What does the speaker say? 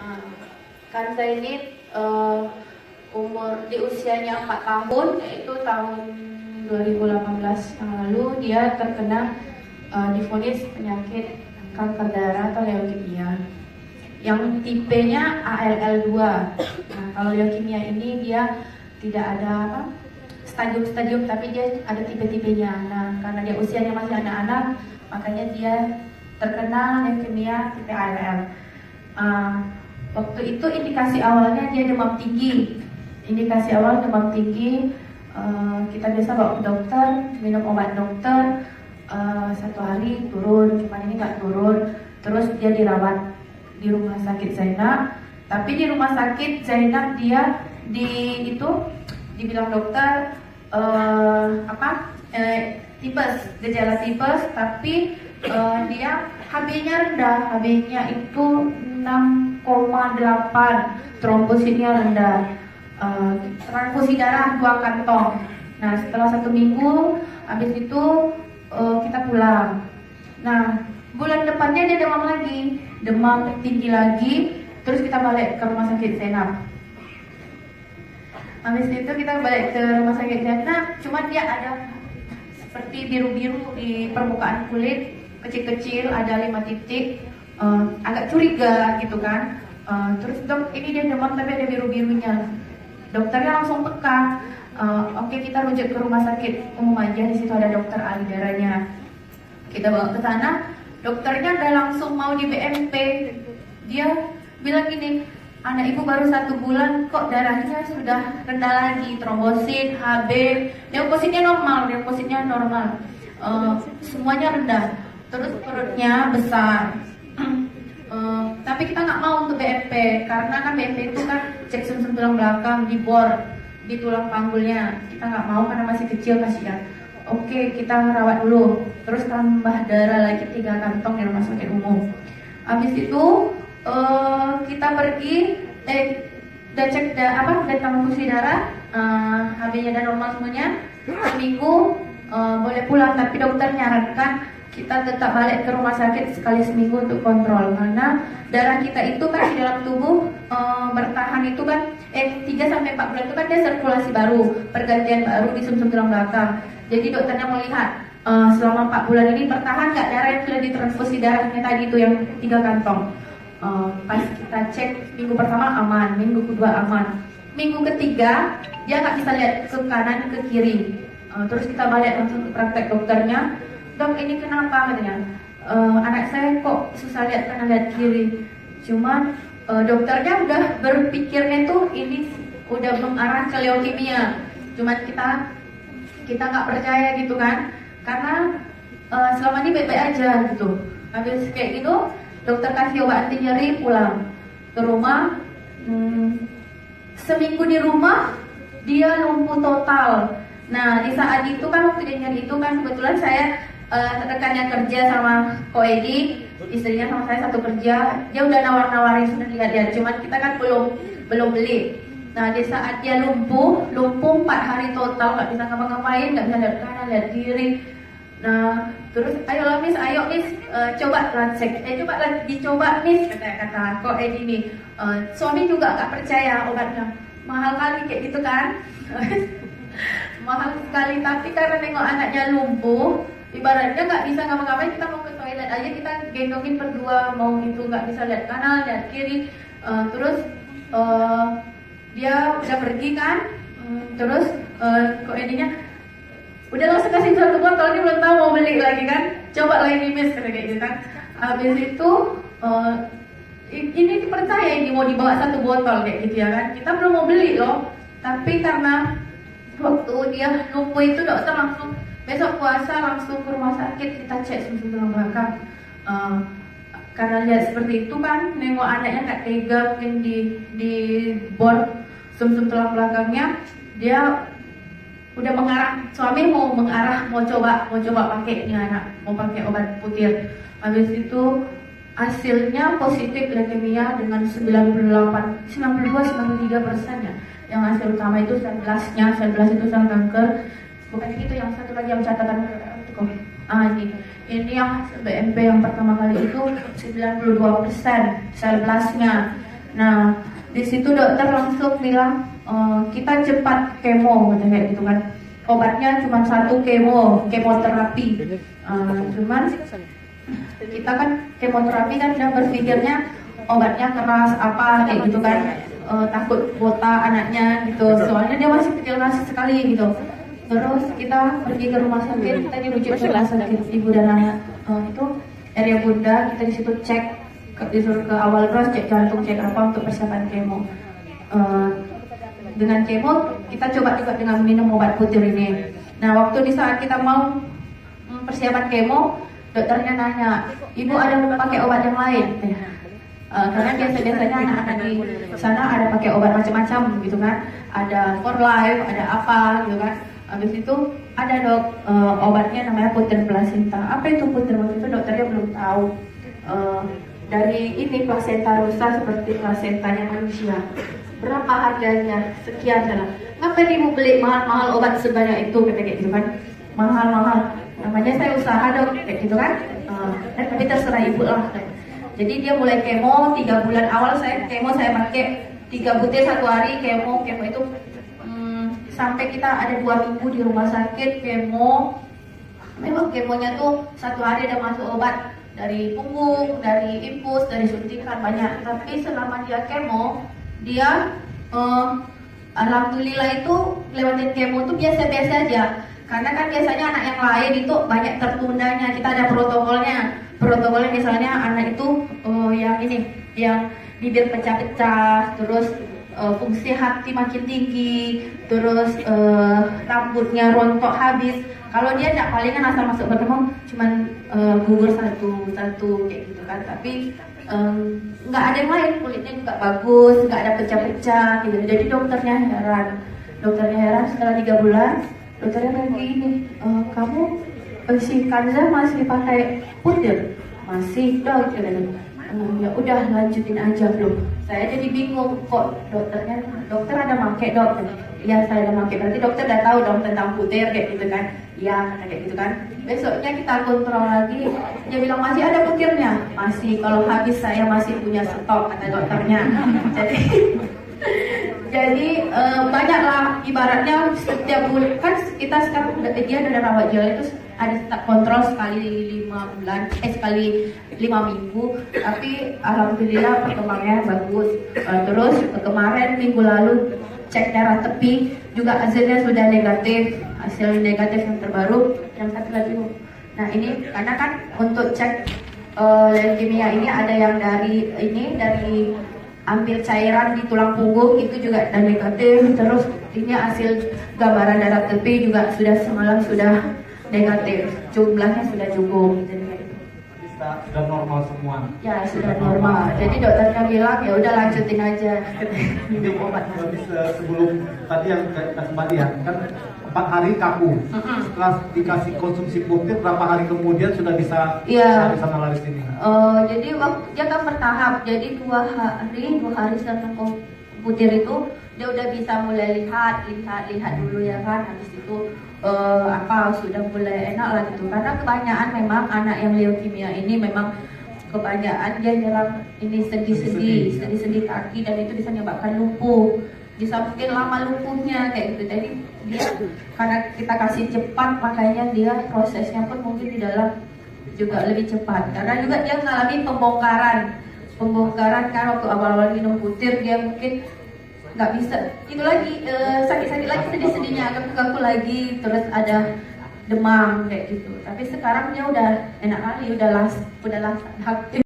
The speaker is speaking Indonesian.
Ah, kan Zainib umur di usianya 4 tahun, yaitu tahun 2018 yang lalu dia terkena divonis penyakit kanker darah atau leukemia yang tipenya ALL2. Nah, kalau leukemia ini dia tidak ada stadium-stadium, tapi dia ada tipe-tipenya. Nah, karena dia usianya masih anak-anak, makanya dia terkena leukemia tipe ALL. Waktu itu indikasi awalnya dia demam tinggi. Indikasi awal demam tinggi, kita biasa bawa ke dokter, minum obat dokter, 1 hari turun, cuman ini nggak turun. Terus dia dirawat di rumah sakit Zainab. Tapi di rumah sakit Zainab dia dibilang dokter tipes, gejala tipes, tapi dia HB-nya rendah, HB-nya itu 6,8, trombositnya rendah, transfusi darah 2 kantong. Nah, setelah 1 minggu, habis itu kita pulang. Nah, bulan depannya dia demam lagi, demam tinggi lagi, terus kita balik ke rumah sakit Zainab. Habis itu kita balik ke rumah sakit Zainab, cuma dia ada seperti biru-biru di permukaan kulit, kecil-kecil, ada 5 titik, agak curiga gitu kan. Terus dok, ini dia demam tapi ada biru-birunya. Dokternya langsung peka. Oke, kita rujuk ke rumah sakit umum aja, di situ ada dokter ahli darahnya. Kita bawa ke sana, dokternya udah langsung mau di BMP. Dia bilang gini, anak ibu baru 1 bulan kok darahnya sudah rendah lagi, trombosit, HB, leukositnya normal, semuanya rendah. Terus perutnya besar. Tapi kita nggak mau untuk BMP karena kan BMP itu kan cek sum-sum tulang belakang, dibor di tulang panggulnya. Kita nggak mau karena masih kecil, kasihan. Oke, kita rawat dulu. Terus tambah darah lagi 3 kantong di rumah sakit umum. Habis itu kita pergi udah cek udah transfusi darah, HB-nya dan normal semuanya. Seminggu boleh pulang, tapi dokter nyarankan kita tetap balik ke rumah sakit sekali seminggu untuk kontrol, karena darah kita itu kan di dalam tubuh bertahan itu kan 3-4 bulan itu kan dia sirkulasi baru, pergantian baru di sum-sum tulang belakang. Jadi dokternya melihat selama 4 bulan ini bertahan nggak darah yang sudah ditransfusi darahnya tadi itu yang 3 kantong. Pas kita cek minggu pertama aman, minggu kedua aman, minggu ketiga dia nggak bisa lihat ke kanan ke kiri. Terus kita balik langsung ke praktek dokternya. Dok, ini kenapa katanya? Anak saya kok susah lihat kanan lihat kiri. Cuman dokternya udah berpikirnya tuh ini udah mengarah ke leukemia. Cuman kita nggak percaya gitu kan, karena selama ini baik-baik aja gitu. Habis kayak gitu, dokter kasih obat anti nyeri, pulang ke rumah. Seminggu di rumah dia lumpuh total. Nah, di saat itu kan waktu dia nyeri itu kan kebetulan saya rekannya kerja sama Ko Edi, istrinya sama saya satu kerja. Dia udah nawar-nawarin sudah lihat-lihat, cuman kita kan belum beli. Nah, di saat dia lumpuh 4 hari total, nggak bisa ngapa-ngapain, nggak bisa lihat kanan lihat kiri. Nah, terus ayo miss, coba lancek, dicoba miss, kata Ko Edi nih. Suami juga nggak percaya obatnya, mahal kali kayak gitu kan. Mahal sekali, tapi karena nengok anaknya lumpuh, ibaratnya nggak bisa ngapa-ngapain, kita mau ke toilet aja kita gendongin berdua, mau gitu nggak bisa lihat kanan lihat kiri. Terus dia udah pergi kan, terus kok ininya udah langsung kasih 1 botol, dia belum tahu mau beli lagi kan, coba lagi miss kayak gitu kan. Habis itu ini dipercaya ini mau dibawa 1 botol kayak gitu ya kan, kita belum mau beli loh. Tapi karena waktu dia lumpuh itu dokter langsung besok puasa langsung ke rumah sakit, kita cek sum-sum tulang belakang. Karena lihat seperti itu kan, nengok anaknya nggak tega, mungkin di bor sum-sum tulang belakangnya, dia udah mengarah, suami mau coba pakai ini anak, mau pakai obat putir. Habis itu hasilnya positif leukemia dengan 92-93% ya. Yang hasil utama itu sel blastnya, sel blast itu sel kanker. Bukan itu, yang satu lagi yang catatan ini yang BMP yang pertama kali itu 92% sel blastnya. Nah, di situ dokter langsung bilang kita cepat kemo kayak gitu kan. Obatnya cuma satu, kemoterapi. Cuman kita kan kemoterapi kan udah berpikirnya obatnya keras apa kayak gitu kan. Takut botak anaknya gitu. Soalnya dia masih kecil sekali gitu. Terus kita pergi ke rumah sakit, kita dirujuk ke rumah sakit ibu dan anak itu area bunda. Kita di situ cek, disuruh ke awal cross, cek jantung, cek apa untuk persiapan kemo. Dengan kemo kita coba juga dengan minum obat putir ini. Nah, waktu di saat kita mau persiapan kemo, dokternya nanya, ibu ada pakai obat yang lain? Karena biasanya anak-anak di sana ada pakai obat macam-macam gitu kan, ada for life, ada apa gitu kan. Habis itu ada dok, obatnya namanya putir plasenta. Apa itu putir? Waktu itu dokternya belum tahu. Dari ini plasenta rusa seperti plasentanya manusia. Berapa harganya? Sekian sana. Ngapain ibu beli mahal-mahal obat sebanyak itu? Kata kayak gitu kan, mahal-mahal. Namanya saya usaha dok, kayak gitu kan. Tapi terserah ibu lah. Jadi dia mulai kemo 3 bulan awal saya kemo, saya pakai 3 butir 1 hari kemo itu sampai kita ada 2 minggu di rumah sakit kemo. Memang kemonya tuh 1 hari ada masuk obat dari punggung, dari infus, dari suntikan banyak. Tapi selama dia kemo, dia alhamdulillah itu lewatin kemo tuh biasa-biasa aja. Karena kan biasanya anak yang lain itu banyak tertundanya. Kita ada protokolnya misalnya anak itu yang bibir pecah-pecah, terus fungsi hati makin tinggi, terus rambutnya rontok habis. Kalau dia tidak, palingan asal masuk bertemu cuman gugur satu kayak gitu kan. Tapi nggak ada yang lain, kulitnya juga bagus, nggak ada pecah-pecah gitu. Jadi dokternya heran setelah 3 bulan. Dokternya bilang gini, kamu si Kanza masih pakai putir? Masih dok. Ya udah lanjutin aja belum. Saya jadi bingung kok dokter ada make dok. Iya saya ada make, berarti dokter udah tahu dong tentang putir kayak gitu kan. Iya kayak gitu kan. Besoknya kita kontrol lagi, dia bilang masih ada putirnya. Masih, kalau habis saya masih punya stok kata dokternya. Jadi banyaklah, ibaratnya setiap bulan kan kita sekarang dia ada rawat jalan itu ada kontrol sekali 5 minggu, tapi alhamdulillah perkembangannya bagus. Terus kemarin minggu lalu cek darah tepi juga hasilnya sudah negatif, hasil negatif yang terbaru. Yang satu lagi, nah ini karena kan untuk cek leukemia ini ada yang dari ambil cairan di tulang punggung itu juga dan negatif. Terus ini hasil gambaran darah tepi juga semalam sudah negatif, jumlahnya sudah cukup. Sudah normal semua. Ya sudah normal. Jadi dokternya bilang ya udah lanjutin aja minum obat. Sebelum tadi yang sempat lihat kan 4 hari kaku. Setelah dikasih konsumsi putir berapa hari kemudian sudah bisa lari sini? Jadi dia kan bertahap. Jadi 2 hari setelah putir itu dia udah bisa mulai lihat dulu ya kan. Habis itu sudah mulai enak lah gitu. Karena kebanyakan memang anak yang leukemia ini memang kebanyakan dia nyerang ini sendi kaki, dan itu bisa menyebabkan lumpuh. Bisa mungkin lama lumpuhnya kayak gitu. Jadi dia karena kita kasih cepat, makanya dia prosesnya pun mungkin di dalam juga lebih cepat. Karena juga dia mengalami pembongkaran kan waktu awal-awal minum putir dia mungkin nggak bisa itu lagi, sakit-sakit lagi, sedih-sedihnya agak kaku lagi, terus ada demam kayak gitu. Tapi sekarang dia udah enak kali, udah aktif.